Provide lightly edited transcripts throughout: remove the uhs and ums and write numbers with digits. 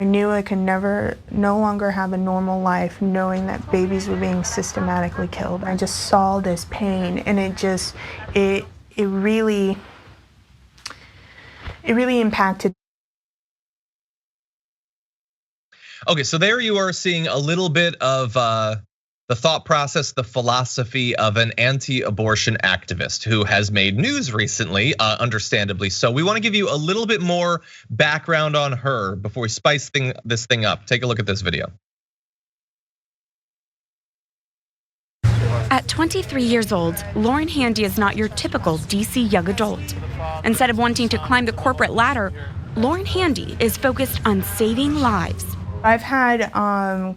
I knew I could no longer have a normal life knowing that babies were being systematically killed. I just saw this pain, and it really impacted. Okay, so there you are seeing a little bit of the thought process, the philosophy of an anti-abortion activist who has made news recently, understandably. So we want to give you a little bit more background on her before we spice this thing up. Take a look at this video. At 23 years old, Lauren Handy is not your typical DC young adult. Instead of wanting to climb the corporate ladder, Lauren Handy is focused on saving lives. I've had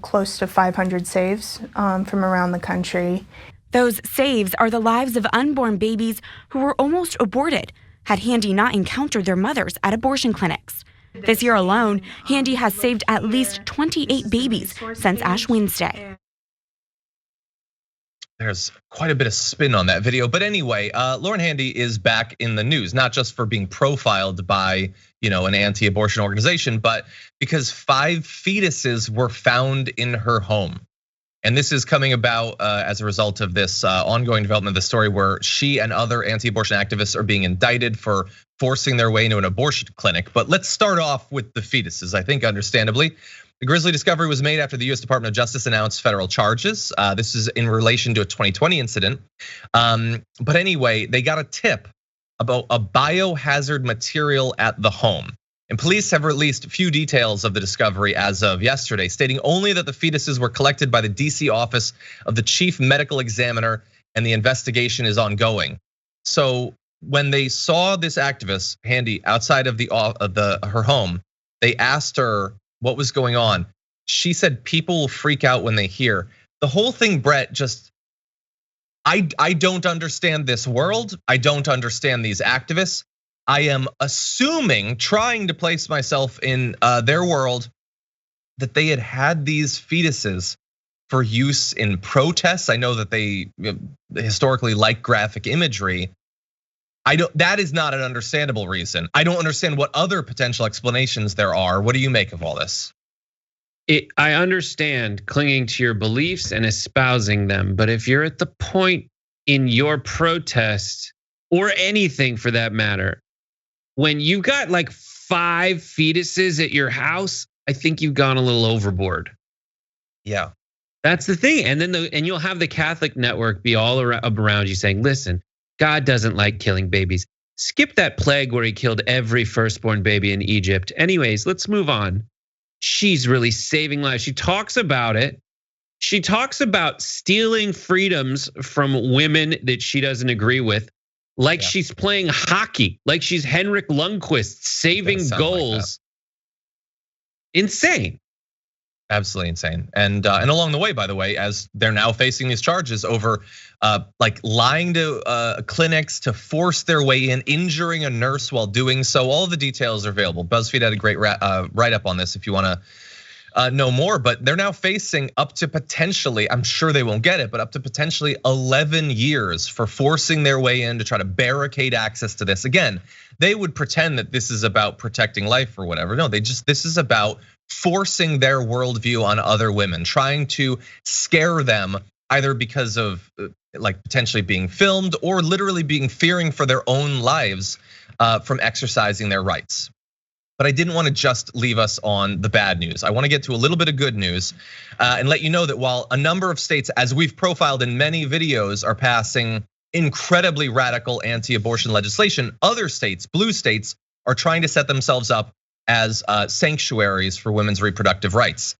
close to 500 saves from around the country. Those saves are the lives of unborn babies who were almost aborted had Handy not encountered their mothers at abortion clinics. This year alone, Handy has saved at least 28 babies since Ash Wednesday. There's quite a bit of spin on that video. But anyway, Lauren Handy is back in the news, not just for being profiled by an anti-abortion organization, but because 5 fetuses were found in her home. And this is coming about as a result of this ongoing development of the story where she and other anti-abortion activists are being indicted for forcing their way into an abortion clinic. But let's start off with the fetuses, I think understandably. The grisly discovery was made after the US Department of Justice announced federal charges. This is in relation to a 2020 incident. But anyway, they got a tip about a biohazard material at the home. And police have released few details of the discovery as of yesterday, stating only that the fetuses were collected by the DC office of the chief medical examiner and the investigation is ongoing. So when they saw this activist, Handy, outside of her home, they asked her what was going on. She said people will freak out when they hear. The whole thing, Brett, I don't understand this world. I don't understand these activists. I am assuming, trying to place myself in their world, that they had these fetuses for use in protests. I know that they historically like graphic imagery. That is not an understandable reason. I don't understand what other potential explanations there are. What do you make of all this? I understand clinging to your beliefs and espousing them, but if you're at the point in your protest or anything for that matter, when you got like 5 fetuses at your house, I think you've gone a little overboard. Yeah, that's the thing. And then you'll have the Catholic network be all around you saying, listen, God doesn't like killing babies. Skip that plague where he killed every firstborn baby in Egypt. Anyways, let's move on. She's really saving lives. She talks about it. She talks about stealing freedoms from women that she doesn't agree with, like she's playing hockey, like she's Henrik Lundqvist saving goals. Like insane. Absolutely insane. And along the way, by the way, as they're now facing these charges over like lying to clinics to force their way in, injuring a nurse while doing so. All the details are available. BuzzFeed had a great write-up on this if you want to know more. But they're now facing up to potentially, I'm sure they won't get it, but up to potentially 11 years for forcing their way in to try to barricade access to this. Again, they would pretend that this is about protecting life or whatever. No, this is about forcing their worldview on other women, trying to scare them either because of like potentially being filmed or literally fearing for their own lives from exercising their rights. But I didn't want to just leave us on the bad news. I want to get to a little bit of good news and let you know that while a number of states, as we've profiled in many videos, are passing incredibly radical anti-abortion legislation, other states, blue states, are trying to set themselves up as sanctuaries for women's reproductive rights.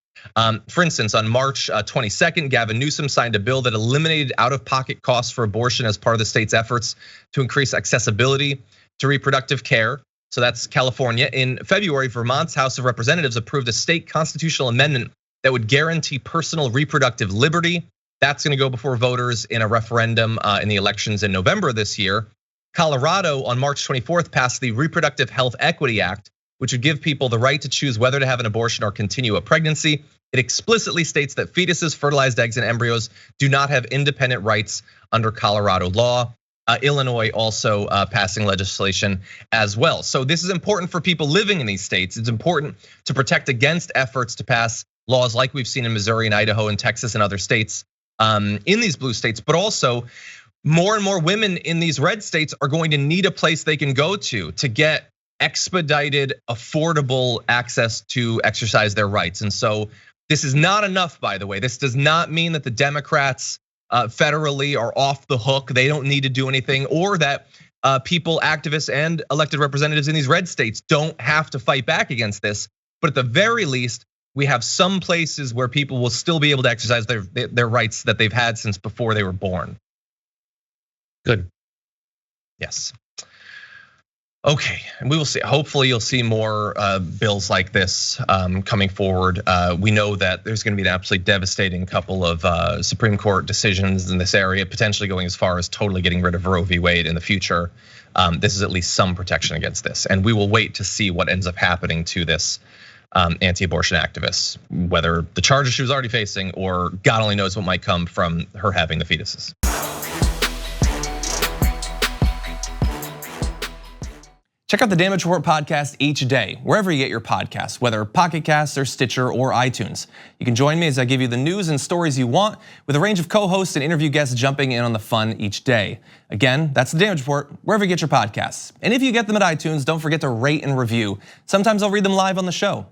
For instance, on March 22nd, Gavin Newsom signed a bill that eliminated out-of-pocket costs for abortion as part of the state's efforts to increase accessibility to reproductive care. So that's California. In February, Vermont's House of Representatives approved a state constitutional amendment that would guarantee personal reproductive liberty. That's going to go before voters in a referendum in the elections in November this year. Colorado on March 24th passed the Reproductive Health Equity Act, which would give people the right to choose whether to have an abortion or continue a pregnancy. It explicitly states that fetuses, fertilized eggs, and embryos do not have independent rights under Colorado law. Illinois also passing legislation as well. So this is important for people living in these states. It's important to protect against efforts to pass laws like we've seen in Missouri and Idaho and Texas and other states in these blue states, but also more and more women in these red states are going to need a place they can go to get expedited, affordable access to exercise their rights. And so this is not enough, by the way. This does not mean that the Democrats federally are off the hook. They don't need to do anything, or that people, activists, and elected representatives in these red states don't have to fight back against this. But at the very least, we have some places where people will still be able to exercise their rights that they've had since before they were born. Good. Yes. Okay, and we will see. Hopefully, you'll see more bills like this coming forward. We know that there's going to be an absolutely devastating couple of Supreme Court decisions in this area, potentially going as far as totally getting rid of Roe v. Wade in the future. This is at least some protection against this, and we will wait to see what ends up happening to this anti-abortion activist, whether the charges she was already facing or God only knows what might come from her having the fetuses. Check out the Damage Report podcast each day, wherever you get your podcasts, whether Pocket Casts or Stitcher or iTunes. You can join me as I give you the news and stories you want, with a range of co-hosts and interview guests jumping in on the fun each day. Again, that's the Damage Report, wherever you get your podcasts. And if you get them at iTunes, don't forget to rate and review. Sometimes I'll read them live on the show.